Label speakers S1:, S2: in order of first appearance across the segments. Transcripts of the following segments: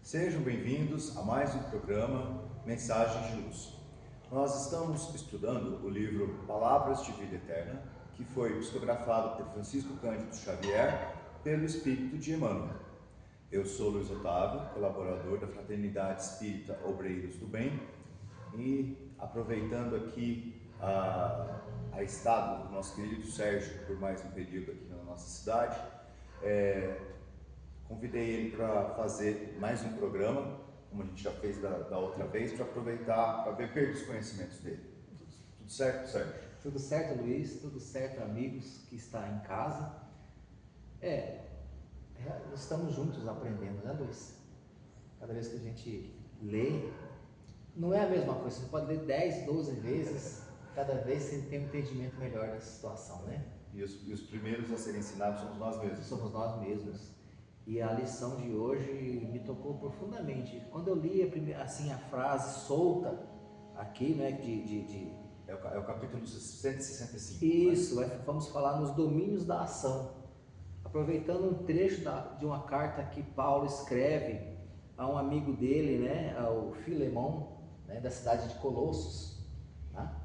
S1: Sejam bem-vindos a mais um programa Mensagens de Luz. Nós estamos estudando o livro Palavras de Vida Eterna, que foi psicografado por Francisco Cândido Xavier pelo Espírito de Emmanuel. Eu sou Luiz Otávio, colaborador da Fraternidade Espírita Obreiros do Bem, e aproveitando aqui a estada do nosso querido Sérgio por mais um período aqui na nossa cidade, convidei ele para fazer mais um programa, como a gente já fez da outra vez, para aproveitar, para beber dos conhecimentos dele. Tudo certo, Sérgio?
S2: Tudo certo, Luiz, tudo certo, amigos que está em casa. Estamos juntos aprendendo, né, Luiz? Cada vez que a gente lê, não é a mesma coisa, você pode ler 10, 12 vezes, cada vez você tem um entendimento melhor da situação, né?
S1: E os primeiros a serem ensinados somos nós mesmos.
S2: Somos nós mesmos. E a lição de hoje me tocou profundamente. Quando eu li a frase solta aqui, né,
S1: É o capítulo 165.
S2: Isso, vamos falar nos domínios da ação. Aproveitando um trecho de uma carta que Paulo escreve a um amigo dele, né, ao Filemão, né, da cidade de Colossos. Tá?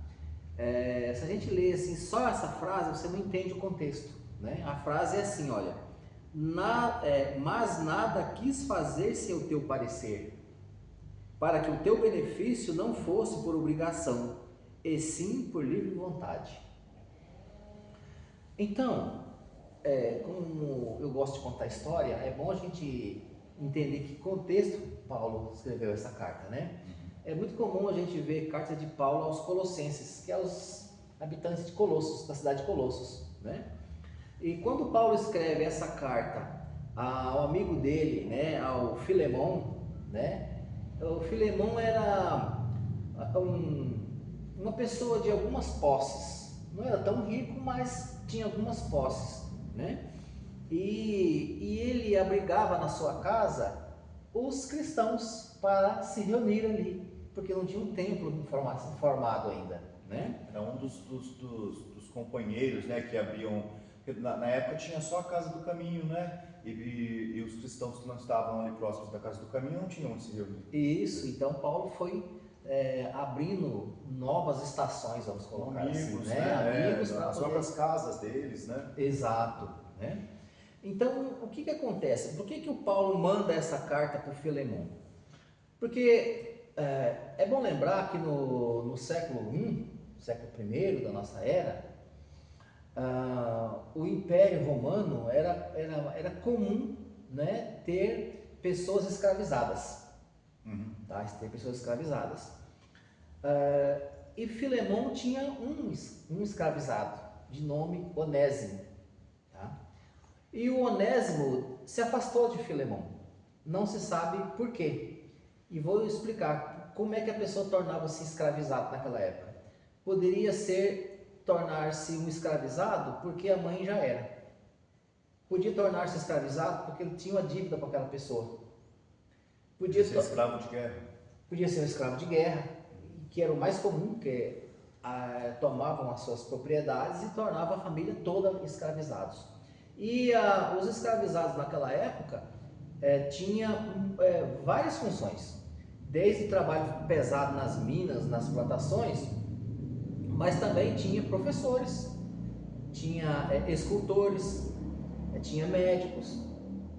S2: Se a gente lê assim, só essa frase, você não entende o contexto. Né? A frase é assim, olha: mas nada quis fazer sem o teu parecer, para que o teu benefício não fosse por obrigação, e sim por livre vontade. Então, como eu gosto de contar história, é bom a gente entender que contexto Paulo escreveu essa carta, né? É muito comum a gente ver carta de Paulo aos colossenses, que é os habitantes de Colossos, da cidade de Colossos, né? E quando Paulo escreve essa carta ao amigo dele, né, ao Filemão, né? O Filemão era uma pessoa de algumas posses, não era tão rico, mas tinha algumas posses, né? E ele abrigava na sua casa os cristãos para se reunir ali, porque não tinha um templo formado ainda, né?
S1: Era um dos companheiros, né, que abriam. Na época tinha só a Casa do Caminho, né? E os cristãos que não estavam ali próximos da Casa do Caminho não tinham onde se reunir.
S2: Isso, então Paulo foi abrindo novas estações, vamos colocar
S1: Amigos,
S2: assim, né? Amigos para
S1: as próprias casas deles, né?
S2: Exato, né? Então, o que acontece? Por que o Paulo manda essa carta para o Filemão? Porque é bom lembrar que no século I da nossa era, o Império Romano era comum, né, ter pessoas escravizadas. Tá? Ter pessoas escravizadas. E Filemão tinha um escravizado, de nome Onésimo. Tá? E o Onésimo se afastou de Filemão. Não se sabe por quê. E vou explicar como é que a pessoa tornava-se escravizado naquela época. Poderia ser tornar-se um escravizado porque a mãe já era. Podia tornar-se escravizado porque ele tinha uma dívida com aquela pessoa.
S1: Podia ser escravo de guerra.
S2: Podia ser um escravo de guerra, que era o mais comum, que tomavam as suas propriedades e tornavam a família toda escravizados. E os escravizados naquela época tinham várias funções, desde trabalho pesado nas minas, nas plantações, mas também tinha professores, tinha escultores, tinha médicos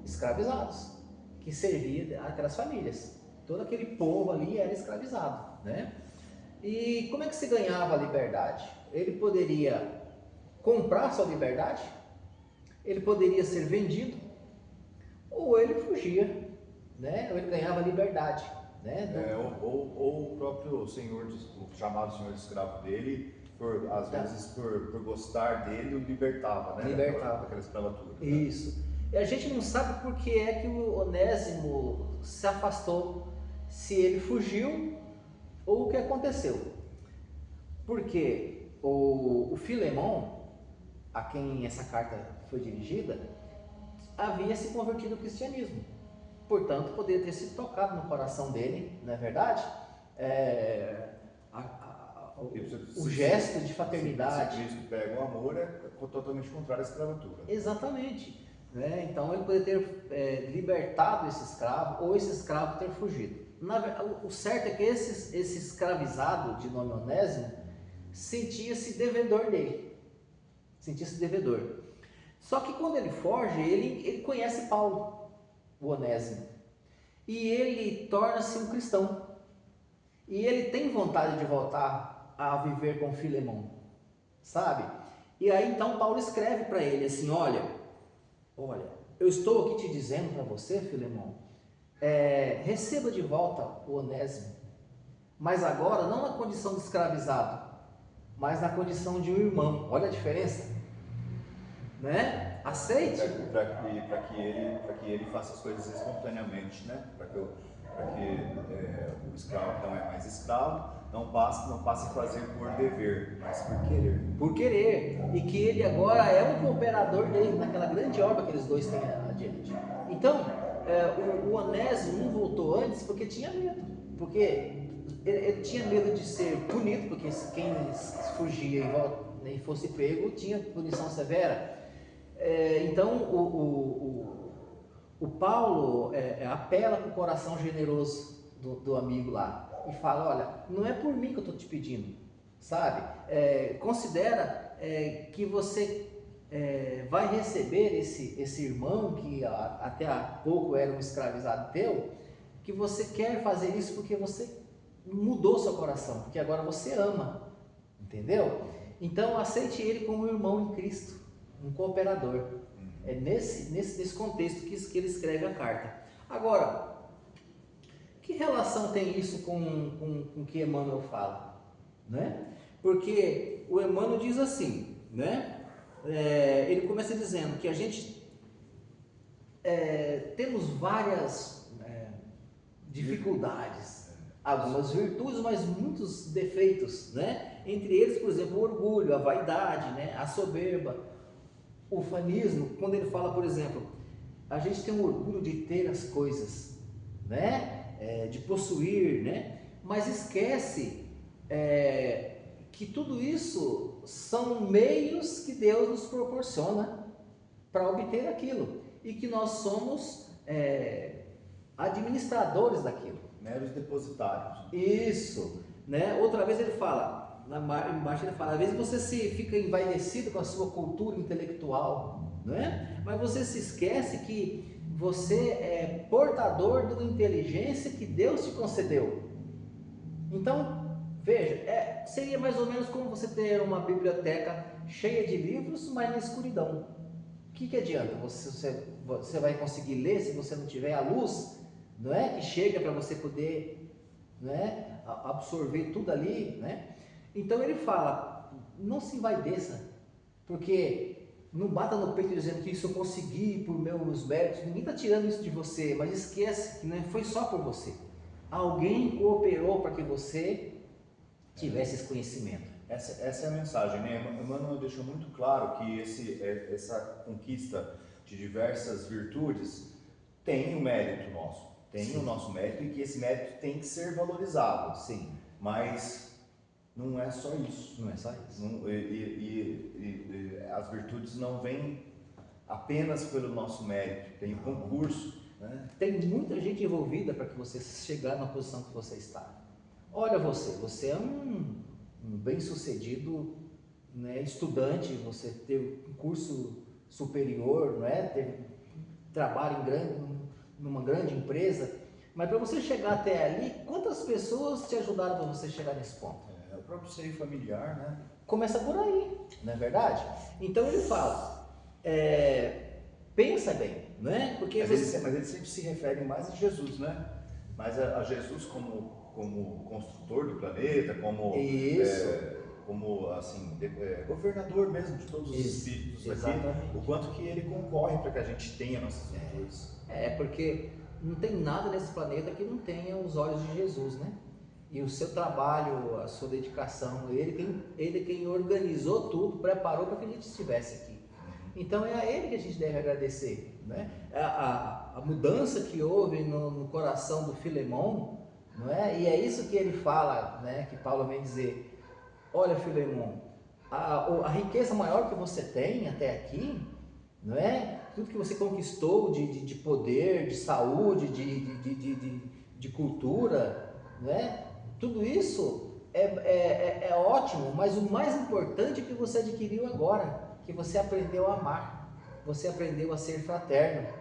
S2: escravizados, que servia aquelas famílias. Todo aquele povo ali era escravizado, né? E como é que se ganhava a liberdade? Ele poderia comprar sua liberdade, ele poderia ser vendido, ou ele fugia, né? Ou ele ganhava liberdade, né?
S1: Ou o próprio senhor, o chamado senhor escravo dele, às vezes por gostar dele, o libertava, né?
S2: Libertava.
S1: Daquela escravatura. Né?
S2: Isso. E a gente não sabe por que é que o Onésimo se afastou, se ele fugiu ou o que aconteceu. Porque o Filemão, a quem essa carta foi dirigida, havia se convertido ao cristianismo. Portanto, poderia ter sido tocado no coração dele, não é verdade? O gesto de fraternidade.
S1: Se Cristo pega o amor, é totalmente contrário à escravatura.
S2: Exatamente. né? Então ele poderia ter libertado esse escravo, ou esse escravo ter fugido. O certo é que esse escravizado de nome Onésimo sentia-se devedor dele, sentia-se devedor. Só que quando ele foge, ele conhece Paulo, o Onésimo, e ele torna-se um cristão, e ele tem vontade de voltar a viver com Filemão, sabe? E aí então Paulo escreve para ele assim: olha, eu estou aqui te dizendo para você, Filemão, receba de volta o Onésimo, mas agora não na condição de escravizado, mas na condição de um irmão. Olha a diferença, né? Aceite.
S1: Para que ele faça as coisas espontaneamente, né? Para que o escravo não é mais escravo, não passe a fazer por dever, mas por querer.
S2: Por querer. E que ele agora é um cooperador dele naquela grande obra que eles dois têm adiante. Então, o Onésimo não voltou antes porque tinha medo. Porque ele tinha medo de ser punido, porque quem fugia e fosse pego tinha punição severa. Então o Paulo apela para o coração generoso do amigo lá e fala: olha, não é por mim que eu estou te pedindo, sabe? Considera que você vai receber esse irmão que até há pouco era um escravizado teu, que você quer fazer isso porque você mudou seu coração, porque agora você ama, entendeu? Então aceite ele como um irmão em Cristo, um cooperador. É nesse contexto que ele escreve a carta. Agora, que relação tem isso com o que Emmanuel fala, né? Porque o Emmanuel diz assim, né? Ele começa dizendo que a gente temos várias dificuldades, algumas virtudes, mas muitos defeitos, né? Entre eles, por exemplo, o orgulho, a vaidade, né? A soberba, o ufanismo. Quando ele fala, por exemplo, a gente tem um orgulho de ter as coisas, né? De possuir, né? Mas esquece que tudo isso são meios que Deus nos proporciona para obter aquilo, e que nós somos administradores daquilo,
S1: meros depositários.
S2: Isso, né? Outra vez ele fala, embaixo ele fala: às vezes você fica envaidecido com a sua cultura intelectual, né? Mas você se esquece que você é portador de uma inteligência que Deus te concedeu. Então, veja, seria mais ou menos como você ter uma biblioteca cheia de livros, mas na escuridão. O que adianta? Você vai conseguir ler se você não tiver a luz, não é? Que chega para você poder, né, absorver tudo ali, né? Então ele fala: não se envaideça, porque não bata no peito dizendo que isso eu consegui por meus méritos. Ninguém está tirando isso de você, mas esquece que não foi só por você. Alguém cooperou para que você tivesse esse conhecimento.
S1: Essa é a mensagem, né? Emmanuel deixou muito claro que essa conquista de diversas virtudes tem o mérito nosso, tem Sim. o nosso mérito, e que esse mérito tem que ser valorizado.
S2: Sim.
S1: Mas não é só isso.
S2: Não é só isso.
S1: E as virtudes não vêm apenas pelo nosso mérito, tem o concurso, né?
S2: Tem muita gente envolvida para que você chegar na posição que você está. Olha você é um bem-sucedido, né, estudante, você teve um curso superior, não é? Teve trabalho numa grande empresa, mas para você chegar até ali, quantas pessoas te ajudaram para você chegar nesse ponto?
S1: O próprio seio familiar, né?
S2: Começa por aí, não é verdade? Então ele fala, pensa bem, né? Porque
S1: mas ele sempre se refere mais a Jesus, né? Mais a Jesus como construtor do planeta, como assim, governador mesmo de todos os espíritos
S2: exatamente.
S1: Aqui, o quanto que ele concorre para que a gente tenha nossas virtudes.
S2: Porque não tem nada nesse planeta que não tenha os olhos de Jesus, né? E o seu trabalho, a sua dedicação, ele quem organizou tudo, preparou para que a gente estivesse aqui. Então é a ele que a gente deve agradecer, né? A mudança que houve no coração do Filemão, não é? E é isso que ele fala, né? Que Paulo vem dizer: olha, Filemão, a riqueza maior que você tem até aqui, não é? Tudo que você conquistou de poder, de saúde, de cultura, né? Tudo isso é ótimo, mas o mais importante é que você adquiriu agora, que você aprendeu a amar, você aprendeu a ser fraterno.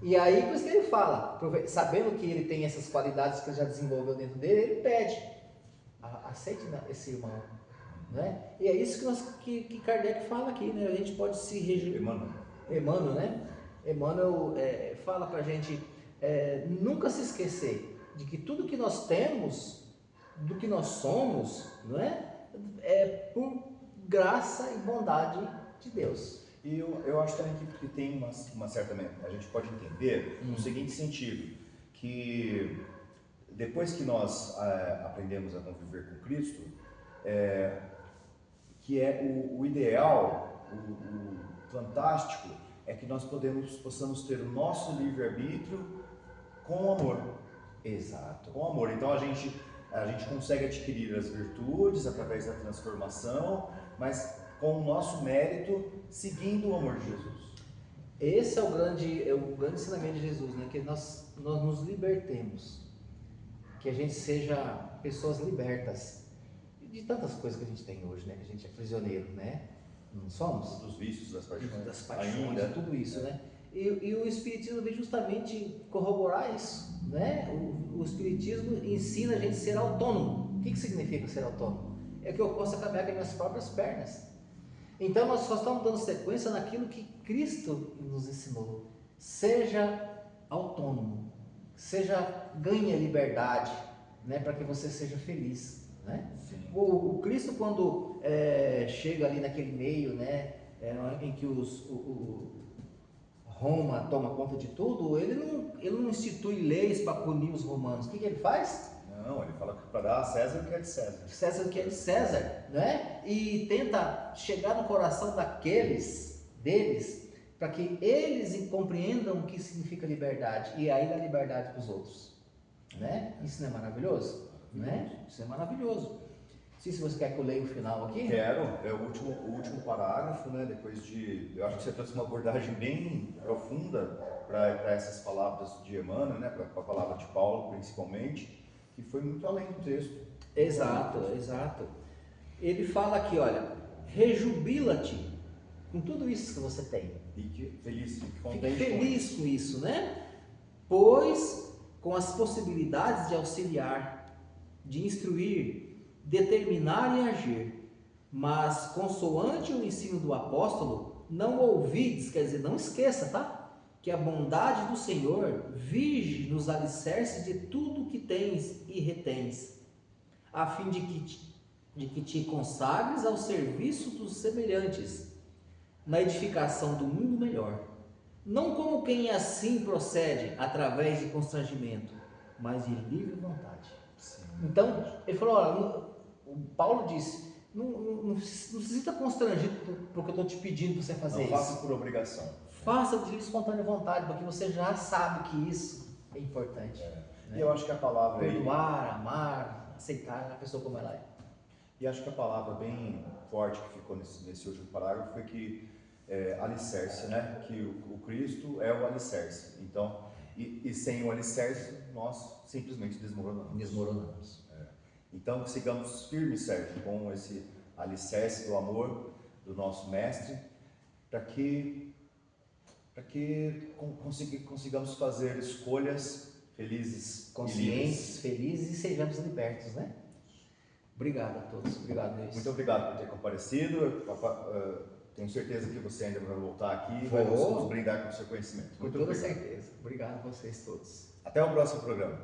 S2: E aí, por isso que ele fala, sabendo que ele tem essas qualidades que ele já desenvolveu dentro dele, ele pede, aceite esse irmão, né? E é isso que Kardec fala aqui, né? A gente pode se Emmanuel, né? Emmanuel fala pra gente nunca se esquecer de que tudo que nós temos, do que nós somos, não é por graça e bondade de Deus.
S1: E eu acho também que tem uma certa... A gente pode entender no seguinte sentido, que depois que nós aprendemos a conviver com Cristo, que é o ideal, o fantástico, é que nós possamos ter o nosso livre-arbítrio com amor.
S2: Exato.
S1: Com amor. Então a gente consegue adquirir as virtudes através da transformação, mas com o nosso mérito, seguindo o amor de Jesus.
S2: Esse é o grande ensinamento de Jesus, né? Que nós nos libertemos, que a gente seja pessoas libertas de tantas coisas que a gente tem hoje, né? Que a gente é prisioneiro, né? Não somos?
S1: Dos vícios, das paixões.
S2: Ainda. Tudo isso, né? E o Espiritismo vem justamente corroborar isso, né? O Espiritismo ensina a gente a ser autônomo. O que significa ser autônomo? É que eu possa caminhar com as minhas próprias pernas. Então nós só estamos dando sequência naquilo que Cristo nos ensinou. Seja autônomo, ganhe a liberdade, né? Para que você seja feliz, né? O Cristo, quando chega ali naquele meio, né? Em que Roma toma conta de tudo, ele não institui leis para punir os romanos. O que ele faz?
S1: Não, ele fala para dar a César o que é de César.
S2: César o que é de César, né? E tenta chegar no coração deles, para que eles compreendam o que significa liberdade e aí dá liberdade para os outros, né? Isso não é maravilhoso? Né? Isso é maravilhoso. Se você quer que eu leia o final aqui?
S1: Quero, é o último parágrafo, né? Eu acho que você trouxe uma abordagem bem profunda para essas palavras de Emmanuel, né? Para a palavra de Paulo, principalmente, que foi muito além do texto.
S2: Exato. Ele fala aqui, olha, rejubila-te com tudo isso que você tem.
S1: Fique feliz,
S2: fique feliz com isso, né? Pois com as possibilidades de auxiliar, de instruir, determinar e agir, mas consoante o ensino do apóstolo, não ouvides, quer dizer, não esqueça, tá? Que a bondade do Senhor vige nos alicerces de tudo que tens e retens, a fim de que te consagres ao serviço dos semelhantes, na edificação do mundo melhor, não como quem assim procede através de constrangimento, mas de livre vontade. Sim. Então, ele falou, olha, o Paulo disse, não se sinta constrangido porque eu estou te pedindo para você fazer isso.
S1: Não faça por obrigação.
S2: Faça de livre espontânea vontade, porque você já sabe que isso é importante. Né?
S1: E eu acho que a palavra
S2: perdoar, amar, aceitar a pessoa como ela é.
S1: E acho que a palavra bem forte que ficou nesse último parágrafo foi que alicerce, né? Que o Cristo é o alicerce. Então, e sem o alicerce, nós simplesmente desmoronamos. Então, sigamos firmes, Sérgio, com esse alicerce do amor do nosso Mestre, para que consigamos fazer escolhas felizes,
S2: conscientes, felizes e sejamos libertos, né? Obrigado a todos. Obrigado, Luiz.
S1: Muito obrigado por ter comparecido. Tenho certeza que você ainda vai voltar aqui e vai nos brindar com o seu conhecimento.
S2: Com toda certeza. Obrigado a vocês todos.
S1: Até o próximo programa.